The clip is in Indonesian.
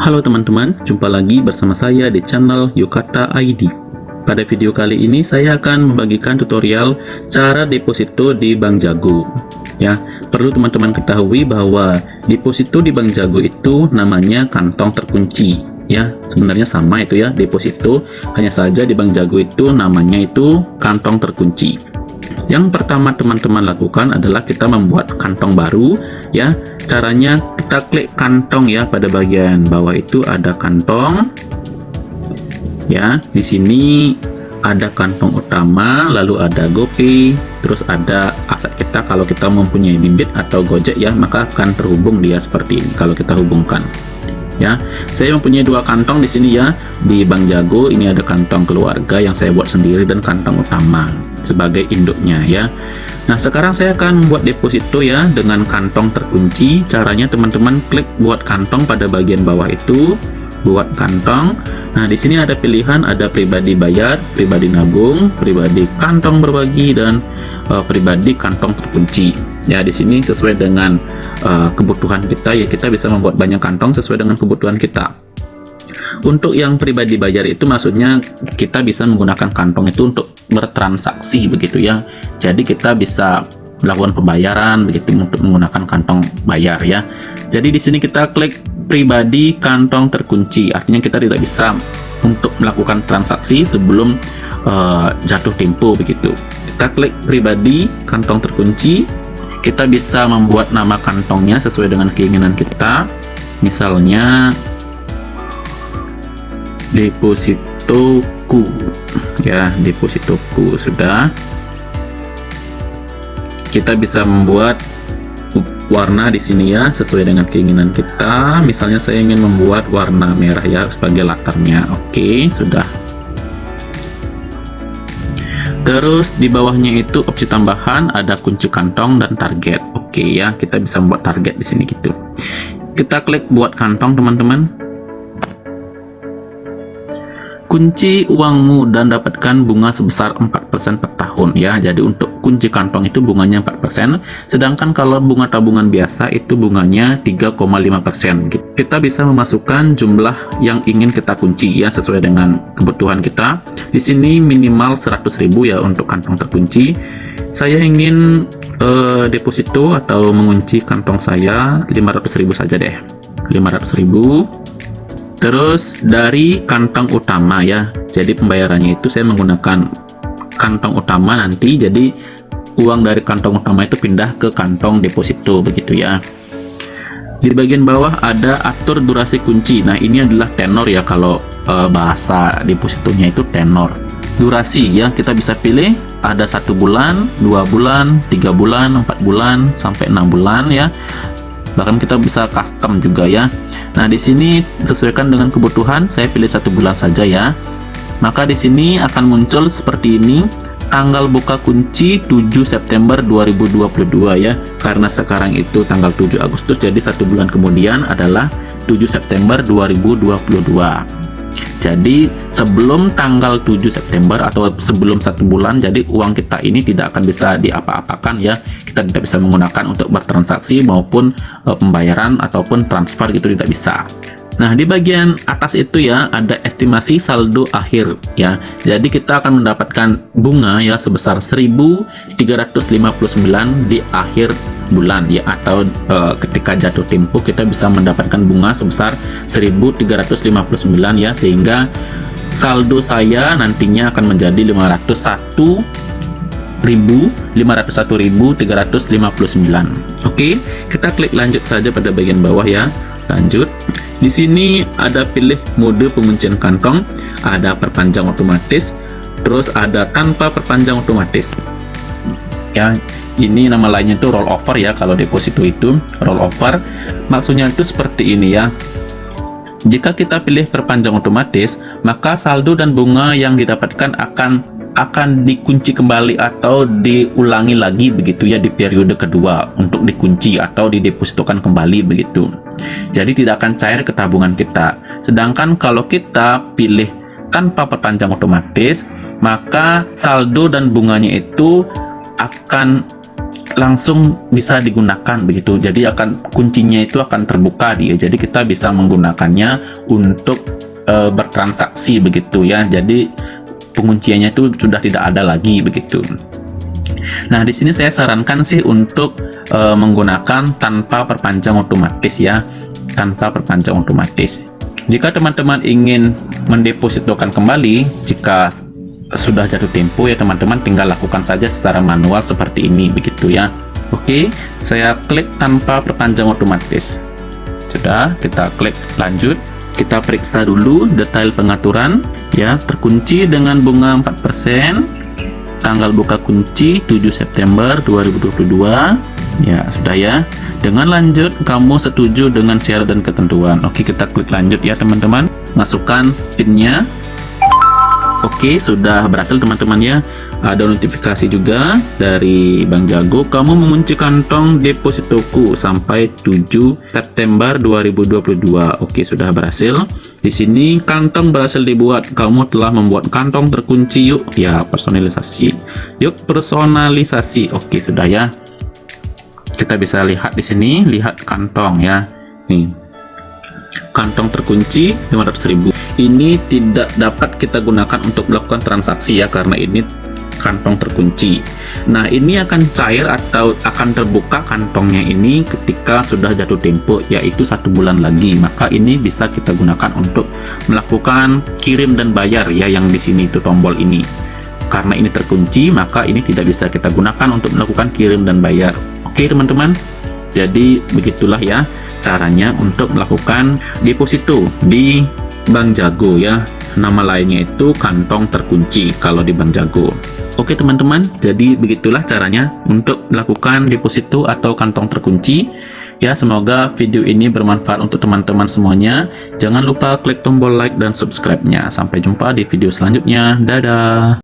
Halo teman-teman, jumpa lagi bersama saya di channel Yukata ID. Pada video kali ini saya akan membagikan tutorial cara deposito di Bank Jago. Ya, perlu teman-teman ketahui bahwa deposito di Bank Jago itu namanya kantong terkunci. Ya, sebenarnya sama itu ya, deposito, hanya saja di Bank Jago itu namanya itu kantong terkunci. Yang pertama teman-teman lakukan adalah kita membuat kantong baru ya. Caranya kita klik kantong ya, pada bagian bawah itu ada kantong. Ya, di sini ada kantong utama, lalu ada GoPay, terus ada aset kita. Kalau kita mempunyai Bibit atau Gojek ya, maka akan terhubung dia seperti ini kalau kita hubungkan. Ya, saya mempunyai dua kantong di sini ya, di Bank Jago. Ini ada kantong keluarga yang saya buat sendiri dan kantong utama sebagai induknya ya. Nah, sekarang saya akan membuat deposito ya dengan kantong terkunci. Caranya teman-teman klik buat kantong pada bagian bawah itu, buat kantong. Nah, di sini ada pilihan, ada pribadi bayar, pribadi nabung, pribadi kantong berbagi, dan pribadi kantong terkunci. Ya, di sini sesuai dengan kebutuhan kita ya, kita bisa membuat banyak kantong sesuai dengan kebutuhan kita. Untuk yang pribadi bayar itu maksudnya kita bisa menggunakan kantong itu untuk bertransaksi begitu ya. Jadi kita bisa melakukan pembayaran begitu untuk menggunakan kantong bayar ya. Jadi di sini kita klik pribadi kantong terkunci, artinya kita tidak bisa untuk melakukan transaksi sebelum jatuh tempo begitu. Kita klik pribadi kantong terkunci, kita bisa membuat nama kantongnya sesuai dengan keinginan kita. Misalnya depositoku ya, depositoku. Sudah, kita bisa membuat warna di sini ya sesuai dengan keinginan kita. Misalnya saya ingin membuat warna merah ya sebagai latarnya. Oke, sudah. Terus di bawahnya itu opsi tambahan, ada kunci kantong dan target. Oke ya, kita bisa membuat target di sini gitu. Kita klik buat kantong teman-teman. Kunci uangmu dan dapatkan bunga sebesar 4% per tahun ya. Jadi untuk kunci kantong itu bunganya 4%, sedangkan kalau bunga tabungan biasa itu bunganya 3,5%. Kita bisa memasukkan jumlah yang ingin kita kunci ya sesuai dengan kebutuhan kita. Di sini minimal 100.000 ya untuk kantong terkunci. Saya ingin deposito atau mengunci kantong saya 500.000 saja deh. 500.000. Terus dari kantong utama ya, jadi pembayarannya itu saya menggunakan kantong utama nanti, jadi uang dari kantong utama itu pindah ke kantong deposito begitu ya. Di bagian bawah ada atur durasi kunci. Nah, ini adalah tenor ya, kalau bahasa depositonya itu tenor. Durasi ya, kita bisa pilih ada 1 bulan, 2 bulan, 3 bulan, 4 bulan, sampai 6 bulan ya. Bahkan kita bisa custom juga ya. Nah, di sini sesuaikan dengan kebutuhan, saya pilih 1 bulan saja ya. Maka di sini akan muncul seperti ini, tanggal buka kunci 7 September 2022 ya. Karena sekarang itu tanggal 7 Agustus, jadi 1 bulan kemudian adalah 7 September 2022. Jadi sebelum tanggal 7 September atau sebelum 1 bulan, jadi uang kita ini tidak akan bisa diapa-apakan ya. Kita tidak bisa menggunakan untuk bertransaksi maupun pembayaran ataupun transfer gitu, tidak bisa. Nah, di bagian atas itu ya ada estimasi saldo akhir ya. Jadi kita akan mendapatkan bunga ya sebesar 1.359 di akhir bulan ya, atau ketika jatuh tempo kita bisa mendapatkan bunga sebesar 1.359 ya, sehingga saldo saya nantinya akan menjadi 501.359. Oke, kita klik lanjut saja pada bagian bawah ya. Lanjut. Di sini ada pilih mode penguncian kantong, ada perpanjang otomatis, terus ada tanpa perpanjang otomatis. Ya, ini nama lainnya itu roll over ya. Kalau deposito itu roll over, maksudnya itu seperti ini ya. Jika kita pilih perpanjang otomatis, maka saldo dan bunga yang didapatkan akan dikunci kembali atau diulangi lagi begitu ya di periode kedua untuk dikunci atau didepositokan kembali begitu. Jadi tidak akan cair ke tabungan kita. Sedangkan kalau kita pilih tanpa perpanjang otomatis, maka saldo dan bunganya itu akan langsung bisa digunakan begitu. Jadi kuncinya itu akan terbuka dia. Jadi kita bisa menggunakannya untuk bertransaksi begitu ya. Jadi pengunciannya itu sudah tidak ada lagi begitu. Nah, di sini saya sarankan sih untuk menggunakan tanpa perpanjang otomatis ya, tanpa perpanjang otomatis. Jika teman-teman ingin mendepositokan kembali, jika sudah jatuh tempo ya teman-teman, tinggal lakukan saja secara manual seperti ini begitu ya. Oke, saya klik tanpa perpanjang otomatis. Sudah, kita klik lanjut. Kita periksa dulu detail pengaturan ya, terkunci dengan bunga 4%, tanggal buka kunci 7 September 2022 ya, sudah ya. Dengan lanjut, kamu setuju dengan syarat dan ketentuan. Oke, kita klik lanjut ya teman-teman, masukkan PIN-nya. Oke, sudah berhasil teman-teman ya. Ada notifikasi juga dari Bank Jago, kamu mengunci kantong depositoku sampai 7 September 2022. Oke, sudah berhasil. Di sini kantong berhasil dibuat. Kamu telah membuat kantong terkunci. Yuk ya, personalisasi. Yuk personalisasi. Oke, sudah ya. Kita bisa lihat di sini, lihat kantong ya. Nih. Kantong terkunci 500.000. Ini tidak dapat kita gunakan untuk melakukan transaksi ya, karena ini kantong terkunci. Nah, ini akan cair atau akan terbuka kantongnya ini ketika sudah jatuh tempo, yaitu 1 bulan lagi. Maka ini bisa kita gunakan untuk melakukan kirim dan bayar ya, yang di sini itu tombol ini. Karena ini terkunci, maka ini tidak bisa kita gunakan untuk melakukan kirim dan bayar. Oke teman-teman, jadi begitulah ya caranya untuk melakukan deposito di Bank Jago ya. Nama lainnya itu kantong terkunci kalau di Bank Jago. Oke teman-teman, jadi begitulah caranya untuk melakukan deposito atau kantong terkunci ya. Semoga video ini bermanfaat untuk teman-teman semuanya. Jangan lupa klik tombol like dan subscribe-nya. Sampai jumpa di video selanjutnya. Dadah.